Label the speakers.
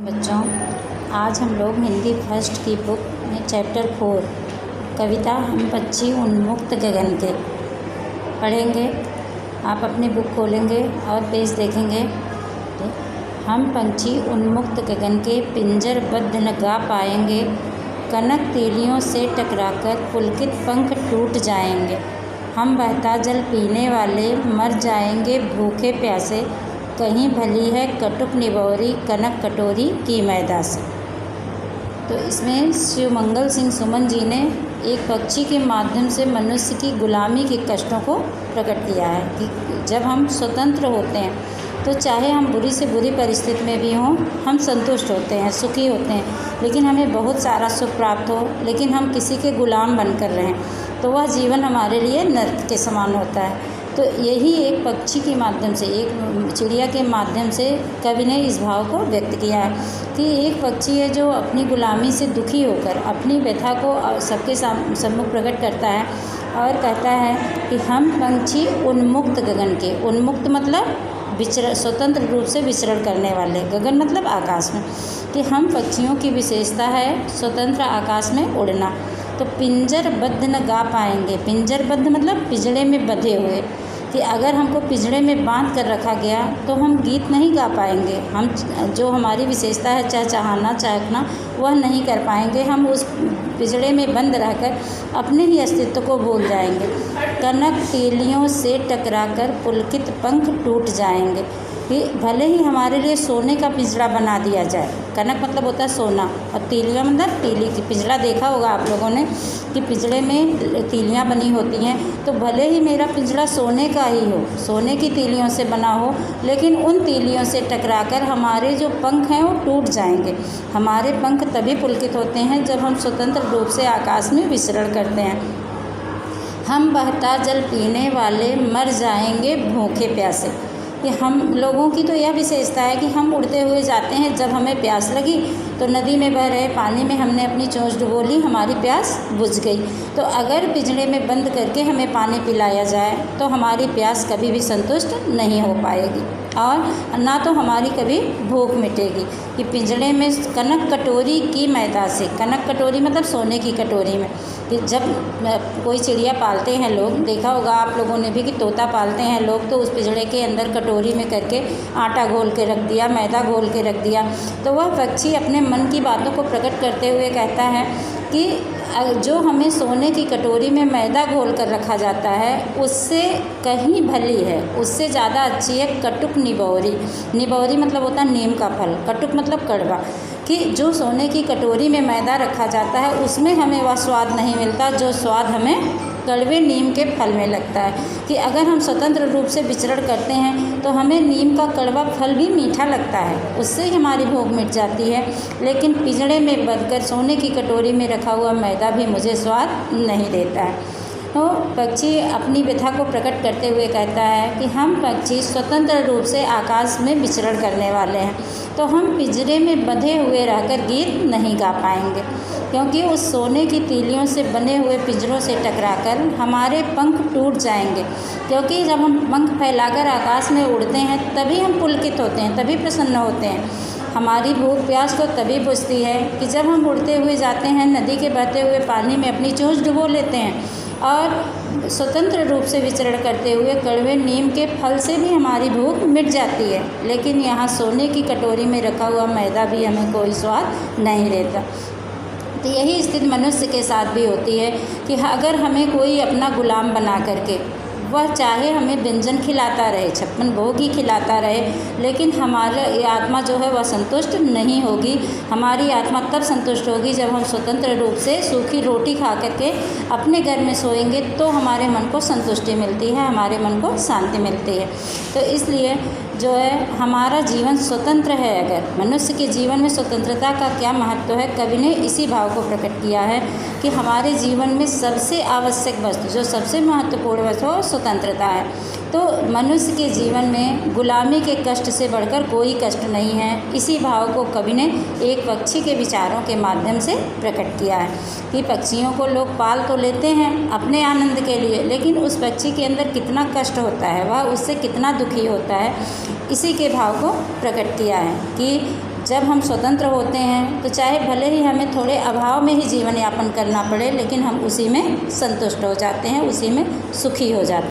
Speaker 1: बच्चों, आज हम लोग हिंदी फर्स्ट की बुक में चैप्टर 4 कविता हम पक्षी उन्मुक्त गगन के पढ़ेंगे। आप अपनी बुक खोलेंगे और पेज देखेंगे। हम पंछी उन्मुक्त गगन के पिंजरबद्ध न गा पाएंगे, कनक तीलियों से टकराकर पुलकित पंख टूट जाएंगे। हम बहता जल पीने वाले मर जाएंगे भूखे प्यासे, कहीं भली है कटुक निबोरी कनक कटोरी की मैदा से। तो इसमें शिवमंगल सिंह सुमन जी ने एक पक्षी के माध्यम से मनुष्य की गुलामी के कष्टों को प्रकट किया है कि जब हम स्वतंत्र होते हैं तो चाहे हम बुरी से बुरी परिस्थिति में भी हों, हम संतुष्ट होते हैं, सुखी होते हैं। लेकिन हमें बहुत सारा सुख प्राप्त हो, लेकिन हम किसी के गुलाम बनकर रहें तो वह जीवन हमारे लिए नर्क के समान होता है। तो यही एक पक्षी के माध्यम से, एक चिड़िया के माध्यम से कवि ने इस भाव को व्यक्त किया है कि एक पक्षी है जो अपनी गुलामी से दुखी होकर अपनी व्यथा को सबके सम्मुख प्रकट करता है और कहता है कि हम पंछी उन्मुक्त गगन के, उन्मुक्त मतलब स्वतंत्र रूप से विचरण करने वाले, गगन मतलब आकाश में, कि हम पक्षियों की विशेषता है स्वतंत्र आकाश में उड़ना। तो पिंजरबद्ध न गा पाएंगे, पिंजरबद्ध मतलब पिंजड़े में बंधे हुए, कि अगर हमको पिंजड़े में बांध कर रखा गया तो हम गीत नहीं गा पाएंगे। हम जो हमारी विशेषता है चहचहाना चहकना वह नहीं कर पाएंगे। हम उस पिंजड़े में बंद रहकर अपने ही अस्तित्व को भूल जाएंगे। कनक तीलियों से टकराकर पुलकित पंख टूट जाएंगे, कि भले ही हमारे लिए सोने का पिंजरा बना दिया जाए। कनक मतलब होता है सोना और तीलियाँ मतलब तीली की पिंजरा देखा होगा आप लोगों ने कि पिंजरे में तीलियाँ बनी होती हैं। तो भले ही मेरा पिंजरा सोने का ही हो, सोने की तीलियों से बना हो, लेकिन उन तीलियों से टकराकर हमारे जो पंख हैं वो टूट जाएंगे। हमारे पंख तभी पुलकित होते हैं जब हम स्वतंत्र रूप से आकाश में विचरण करते हैं। हम बहता जल पीने वाले मर जाएंगे भूखे प्यासे, कि हम लोगों की तो यह विशेषता है कि हम उड़ते हुए जाते हैं, जब हमें प्यास लगी तो नदी में बह रहे पानी में हमने अपनी चोंच डुबो ली, हमारी प्यास बुझ गई। तो अगर पिंजरे में बंद करके हमें पानी पिलाया जाए तो हमारी प्यास कभी भी संतुष्ट नहीं हो पाएगी और ना तो हमारी कभी भूख मिटेगी। कि पिंजरे में कनक कटोरी की मैदा से, कनक कटोरी मतलब सोने की कटोरी में, कि जब कोई चिड़िया पालते हैं लोग, देखा होगा आप लोगों ने भी कि तोता पालते हैं लोग, तो उस पिंजरे के अंदर कटोरी में करके आटा घोल के रख दिया, मैदा घोल के रख दिया। तो वह पक्षी अपने मन की बातों को प्रकट करते हुए कहता है कि जो हमें सोने की कटोरी में मैदा घोल कर रखा जाता है उससे कहीं भली है, उससे ज़्यादा अच्छी है कटुक निबोरी। निबोरी मतलब होता है नीम का फल, कटुक मतलब कड़वा, कि जो सोने की कटोरी में मैदा रखा जाता है उसमें हमें वह स्वाद नहीं मिलता जो स्वाद हमें कड़वे नीम के फल में लगता है। कि अगर हम स्वतंत्र रूप से विचरण करते हैं तो हमें नीम का कड़वा फल भी मीठा लगता है, उससे ही हमारी भूख मिट जाती है। लेकिन पिंजड़े में बंधकर सोने की कटोरी में रखा हुआ मैदा भी मुझे स्वाद नहीं देता है। तो पक्षी अपनी व्यथा को प्रकट करते हुए कहता है कि हम पक्षी स्वतंत्र रूप से आकाश में विचरण करने वाले हैं, तो हम पिंजरे में बंधे हुए रहकर गीत नहीं गा पाएंगे, क्योंकि उस सोने की तीलियों से बने हुए पिंजरों से टकराकर हमारे पंख टूट जाएंगे। क्योंकि जब हम पंख फैलाकर आकाश में उड़ते हैं तभी हम पुलकित होते हैं, तभी प्रसन्न होते हैं। हमारी भूख प्यास तो तभी बुझती है कि जब हम उड़ते हुए जाते हैं, नदी के बहते हुए पानी में अपनी चोंच डुबो लेते हैं और स्वतंत्र रूप से विचरण करते हुए कड़वे नीम के फल से भी हमारी भूख मिट जाती है। लेकिन यहाँ सोने की कटोरी में रखा हुआ मैदा भी हमें कोई स्वाद नहीं देता। तो यही स्थिति मनुष्य के साथ भी होती है कि अगर हमें कोई अपना गुलाम बना करके, वह चाहे हमें व्यंजन खिलाता रहे, 56 भोग ही खिलाता रहे, लेकिन हमारी आत्मा जो है वह संतुष्ट नहीं होगी। हमारी आत्मा तब संतुष्ट होगी जब हम स्वतंत्र रूप से सूखी रोटी खा करके अपने घर में सोएंगे, तो हमारे मन को संतुष्टि मिलती है, हमारे मन को शांति मिलती है। तो इसलिए जो है हमारा जीवन स्वतंत्र है। अगर मनुष्य के जीवन में स्वतंत्रता का क्या महत्व है, कवि ने इसी भाव को प्रकट किया है कि हमारे जीवन में सबसे आवश्यक वस्तु, जो सबसे महत्वपूर्ण वस्तु है, स्वतंत्रता है। तो मनुष्य के जीवन में गुलामी के कष्ट से बढ़कर कोई कष्ट नहीं है। इसी भाव को कवि ने एक पक्षी के विचारों के माध्यम से प्रकट किया है कि पक्षियों को लोग पाल तो लेते हैं अपने आनंद के लिए, लेकिन उस पक्षी के अंदर कितना कष्ट होता है, वह उससे कितना दुखी होता है, इसी के भाव को प्रकट किया है कि जब हम स्वतंत्र होते हैं तो चाहे भले ही हमें थोड़े अभाव में ही जीवन यापन करना पड़े, लेकिन हम उसी में संतुष्ट हो जाते हैं, उसी में सुखी हो जाते हैं।